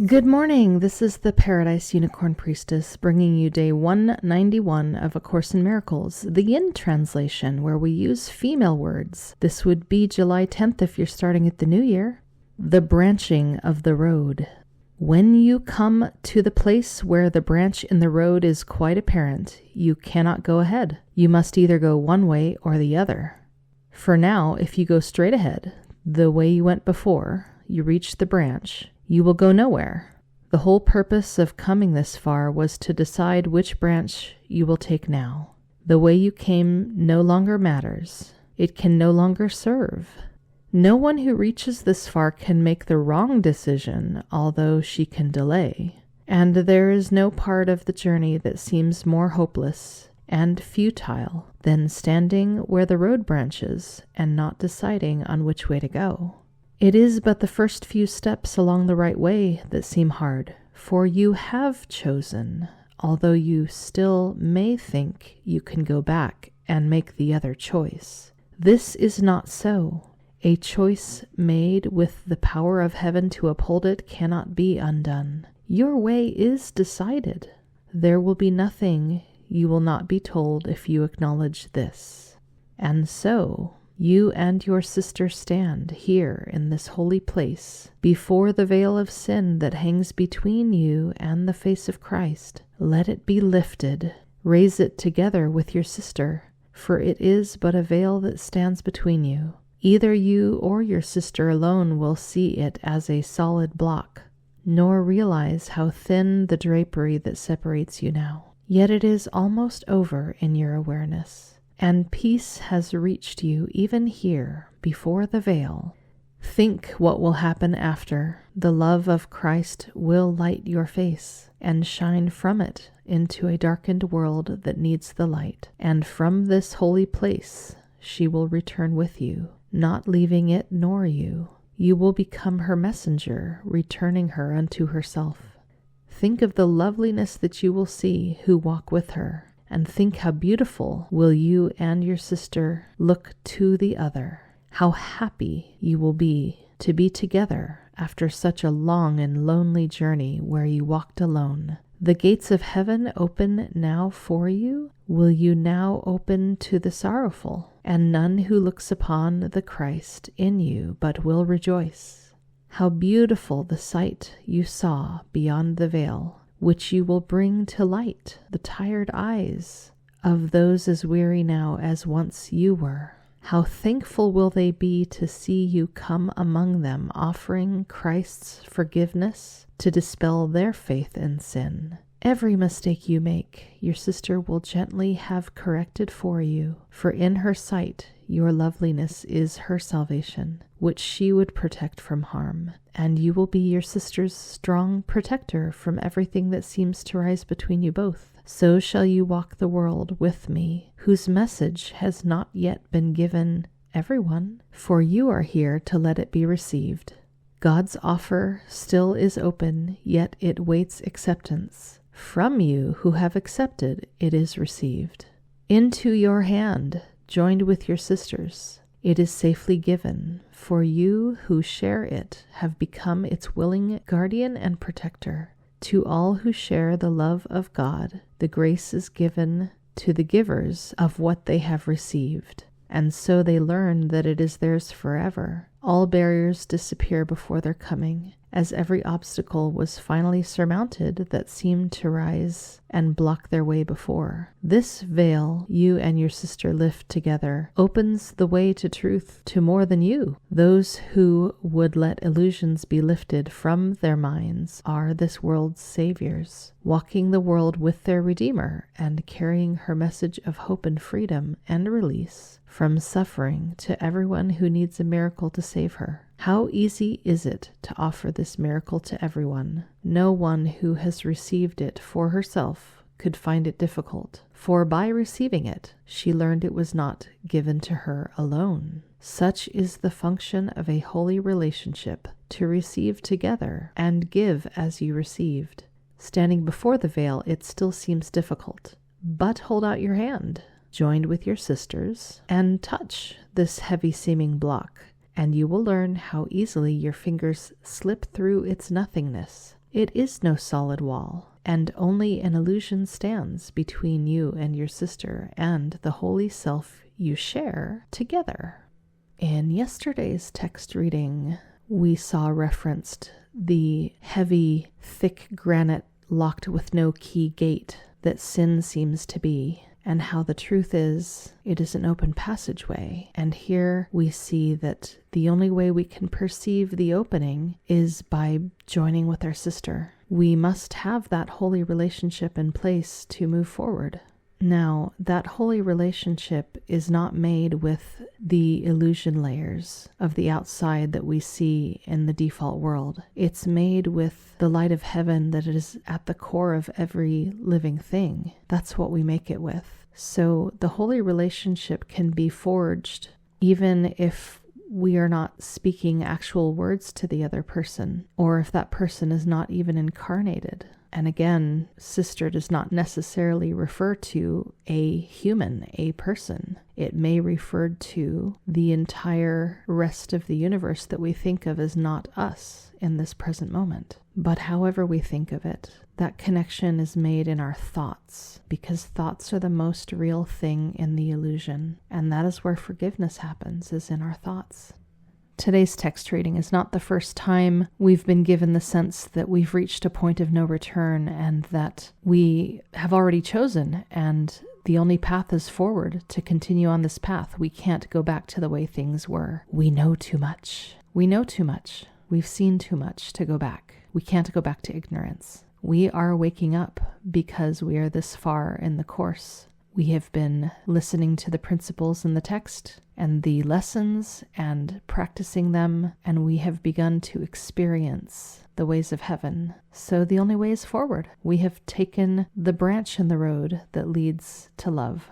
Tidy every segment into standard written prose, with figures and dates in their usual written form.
Good morning. This is the Paradise Unicorn Priestess bringing you day 191 of A Course in Miracles, the Yin translation, where we use female words. This would be July 10th if you're starting at the new year. The branching of the road. When you come to the place where the branch in the road is quite apparent, you cannot go ahead. You must either go one way or the other. For now, if you go straight ahead, the way you went before, you reach the branch, you will go nowhere. The whole purpose of coming this far was to decide which branch you will take now. The way you came no longer matters. It can no longer serve. No one who reaches this far can make the wrong decision, although she can delay. And there is no part of the journey that seems more hopeless and futile than standing where the road branches and not deciding on which way to go. It is but the first few steps along the right way that seem hard, for you have chosen, although you still may think you can go back and make the other choice. This is not so. A choice made with the power of heaven to uphold it cannot be undone. Your way is decided. There will be nothing you will not be told if you acknowledge this. And so, you and your sister stand here in this holy place, before the veil of sin that hangs between you and the face of Christ. Let it be lifted. Raise it together with your sister, for it is but a veil that stands between you. Either you or your sister alone will see it as a solid block, nor realize how thin the drapery that separates you now. Yet it is almost over in your awareness. And peace has reached you even here, before the veil. Think what will happen after. The love of Christ will light your face, and shine from it into a darkened world that needs the light. And from this holy place she will return with you, not leaving it nor you. You will become her messenger, returning her unto herself. Think of the loveliness that you will see who walk with her. And think how beautiful will you and your sister look to the other. How happy you will be to be together after such a long and lonely journey where you walked alone. The gates of heaven open now for you. Will you now open to the sorrowful? And none who looks upon the Christ in you but will rejoice. How beautiful the sight you saw beyond the veil, which you will bring to light the tired eyes of those as weary now as once you were. How thankful will they be to see you come among them, offering Christ's forgiveness to dispel their faith in sin. Every mistake you make, your sister will gently have corrected for you, for in her sight your loveliness is her salvation, which she would protect from harm, and you will be your sister's strong protector from everything that seems to rise between you both. So shall you walk the world with me, whose message has not yet been given everyone, for you are here to let it be received. God's offer still is open, yet it waits acceptance. From you who have accepted, it is received. Into your hand, joined with your sisters, it is safely given, for you who share it have become its willing guardian and protector. To all who share the love of God, the grace is given to the givers of what they have received, and so they learn that it is theirs forever. All barriers disappear before their coming, as every obstacle was finally surmounted that seemed to rise and block their way before. This veil you and your sister lift together opens the way to truth to more than you. Those who would let illusions be lifted from their minds are this world's saviors, walking the world with their Redeemer and carrying her message of hope and freedom and release from suffering to everyone who needs a miracle to save her. How easy is it to offer this miracle to everyone? No one who has received it for herself could find it difficult, for by receiving it, she learned it was not given to her alone. Such is the function of a holy relationship, to receive together and give as you received. Standing before the veil, it still seems difficult, but hold out your hand, joined with your sisters, and touch this heavy-seeming block, and you will learn how easily your fingers slip through its nothingness, It is no solid wall, and only an illusion stands between you and your sister and the holy self you share together. In yesterday's text reading, we saw referenced the heavy, thick granite locked with no key gate that sin seems to be, and how the truth is it is an open passageway. And here we see that the only way we can perceive the opening is by joining with our sister. We must have that holy relationship in place to move forward. Now, that holy relationship is not made with the illusion layers of the outside that we see in the default world. It's made with the light of heaven that is at the core of every living thing. That's what we make it with. So the holy relationship can be forged even if we are not speaking actual words to the other person, or if that person is not even incarnated. And again, sister does not necessarily refer to a human, a person. It may refer to the entire rest of the universe that we think of as not us in this present moment. But however we think of it, that connection is made in our thoughts, because thoughts are the most real thing in the illusion. And that is where forgiveness happens, is in our thoughts. Today's text reading is not the first time we've been given the sense that we've reached a point of no return and that we have already chosen and the only path is forward to continue on this path. We can't go back to the way things were. We know too much. We know too much. We've seen too much to go back. We can't go back to ignorance. We are waking up because we are this far in the course. We have been listening to the principles in the text and the lessons and practicing them, and we have begun to experience the ways of heaven. So the only way is forward. We have taken the branch in the road that leads to love.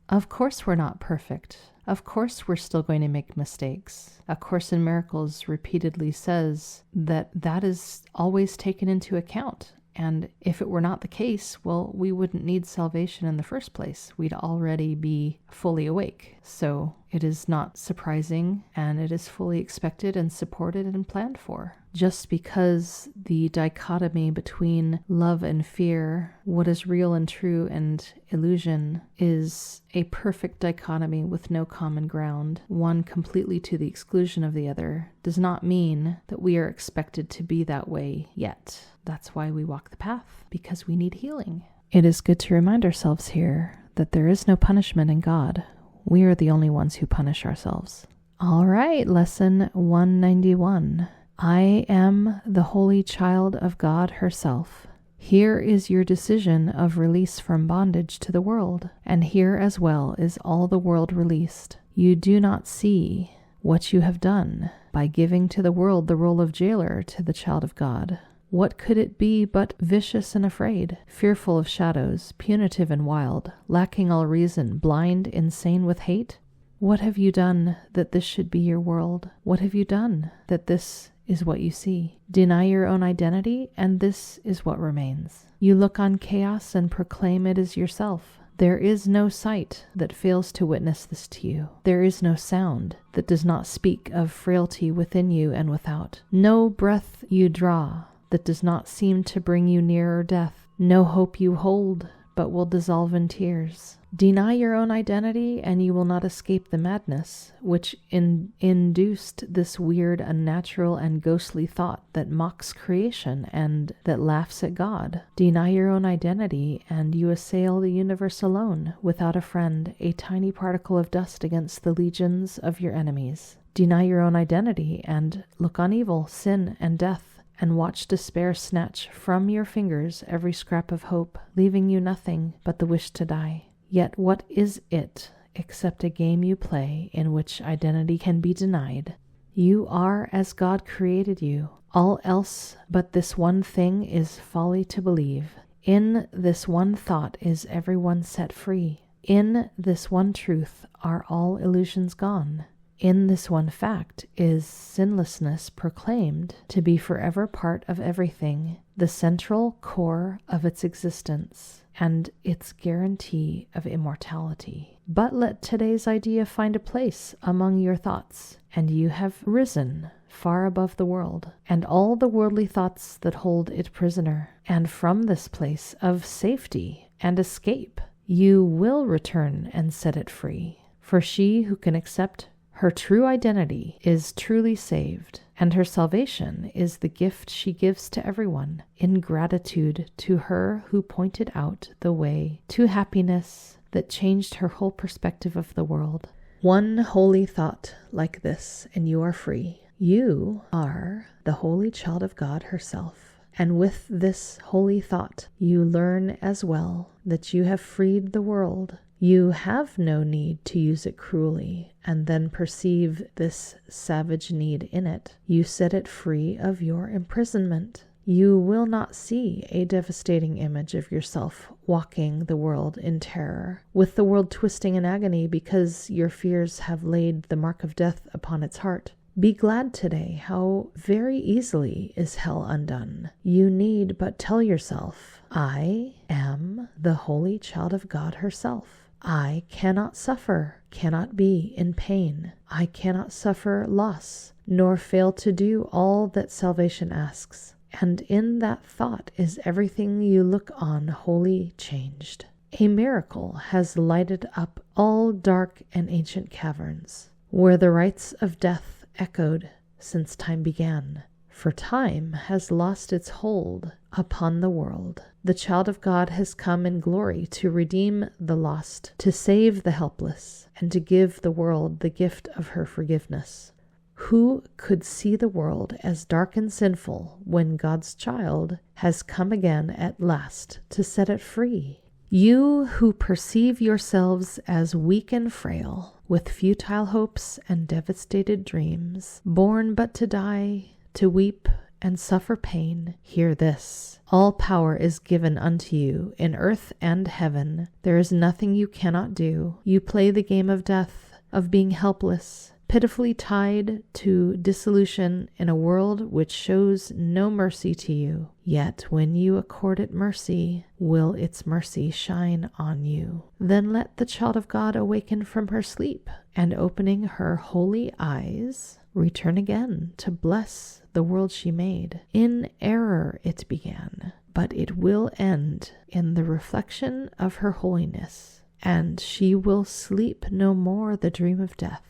Of course we're not perfect. Of course we're still going to make mistakes. A Course in Miracles repeatedly says that that is always taken into account. And if it were not the case, well, we wouldn't need salvation in the first place. We'd already be fully awake. So it is not surprising, and it is fully expected and supported and planned for. Just because the dichotomy between love and fear, what is real and true and illusion, is a perfect dichotomy with no common ground, one completely to the exclusion of the other, does not mean that we are expected to be that way yet. That's why we walk the path, because we need healing. It is good to remind ourselves here that there is no punishment in God. We are the only ones who punish ourselves. All right, lesson 191. I am the holy child of God herself. Here is your decision of release from bondage to the world, and here as well is all the world released. You do not see what you have done by giving to the world the role of jailer to the child of God. What could it be but vicious and afraid, fearful of shadows, punitive and wild, lacking all reason, blind, insane with hate? What have you done that this should be your world? What have you done that this is what you see? Deny your own identity, and this is what remains. You look on chaos and proclaim it is yourself. There is no sight that fails to witness this to you. There is no sound that does not speak of frailty within you and without. No breath you draw that does not seem to bring you nearer death. No hope you hold, but will dissolve in tears. Deny your own identity, and you will not escape the madness which induced this weird, unnatural, and ghostly thought that mocks creation and that laughs at God. Deny your own identity, and you assail the universe alone, without a friend, a tiny particle of dust against the legions of your enemies. Deny your own identity, and look on evil, sin, and death, and watch despair snatch from your fingers every scrap of hope, leaving you nothing but the wish to die. Yet what is it except a game you play in which identity can be denied? You are as God created you. All else but this one thing is folly to believe. In this one thought is everyone set free. In this one truth are all illusions gone. In this one fact is sinlessness proclaimed to be forever part of everything, the central core of its existence, and its guarantee of immortality. But let today's idea find a place among your thoughts, and you have risen far above the world, and all the worldly thoughts that hold it prisoner. And from this place of safety and escape, you will return and set it free. For she who can accept her true identity is truly saved, and her salvation is the gift she gives to everyone in gratitude to her who pointed out the way to happiness that changed her whole perspective of the world. One holy thought like this, and you are free. You are the holy child of God herself. And with this holy thought, you learn as well that you have freed the world. You have no need to use it cruelly and then perceive this savage need in it. You set it free of your imprisonment. You will not see a devastating image of yourself walking the world in terror, with the world twisting in agony because your fears have laid the mark of death upon its heart. Be glad today how very easily is hell undone. You need but tell yourself, I am the holy child of God herself. I cannot suffer, cannot be in pain. I cannot suffer loss, nor fail to do all that salvation asks. And in that thought is everything you look on wholly changed. A miracle has lighted up all dark and ancient caverns, where the rites of death echoed since time began. For time has lost its hold upon the world. The child of God has come in glory to redeem the lost, to save the helpless, and to give the world the gift of her forgiveness. Who could see the world as dark and sinful when God's child has come again at last to set it free? You who perceive yourselves as weak and frail, with futile hopes and devastated dreams, born but to die, to weep and suffer pain, hear this. All power is given unto you in earth and heaven. There is nothing you cannot do. You play the game of death, of being helpless, pitifully tied to dissolution in a world which shows no mercy to you. Yet when you accord it mercy, will its mercy shine on you. Then let the child of God awaken from her sleep, and opening her holy eyes, return again to bless the world she made. In error it began, but it will end in the reflection of her holiness, and she will sleep no more the dream of death.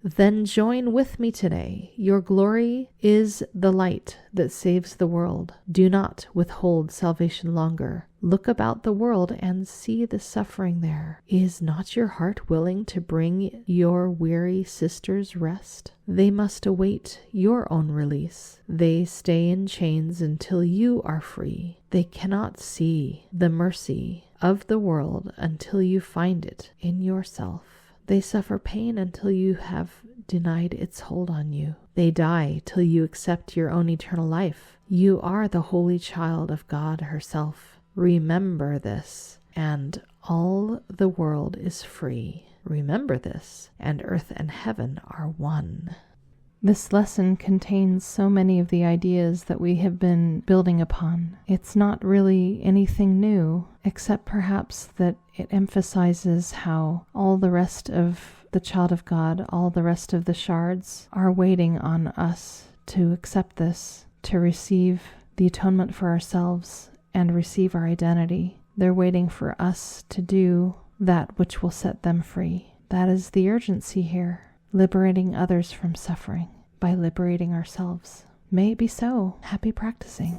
Then join with me today. Your glory is the light that saves the world. Do not withhold salvation longer. Look about the world and see the suffering there. Is not your heart willing to bring your weary sisters rest? They must await your own release. They stay in chains until you are free. They cannot see the mercy of the world until you find it in yourself. They suffer pain until you have denied its hold on you. They die till you accept your own eternal life. You are the holy child of God herself. Remember this, and all the world is free. Remember this, and earth and heaven are one. This lesson contains so many of the ideas that we have been building upon. It's not really anything new, except perhaps that it emphasizes how all the rest of the child of God, all the rest of the shards, are waiting on us to accept this, to receive the atonement for ourselves and receive our identity. They're waiting for us to do that which will set them free. That is the urgency here. Liberating others from suffering by liberating ourselves. May it be so. Happy practicing.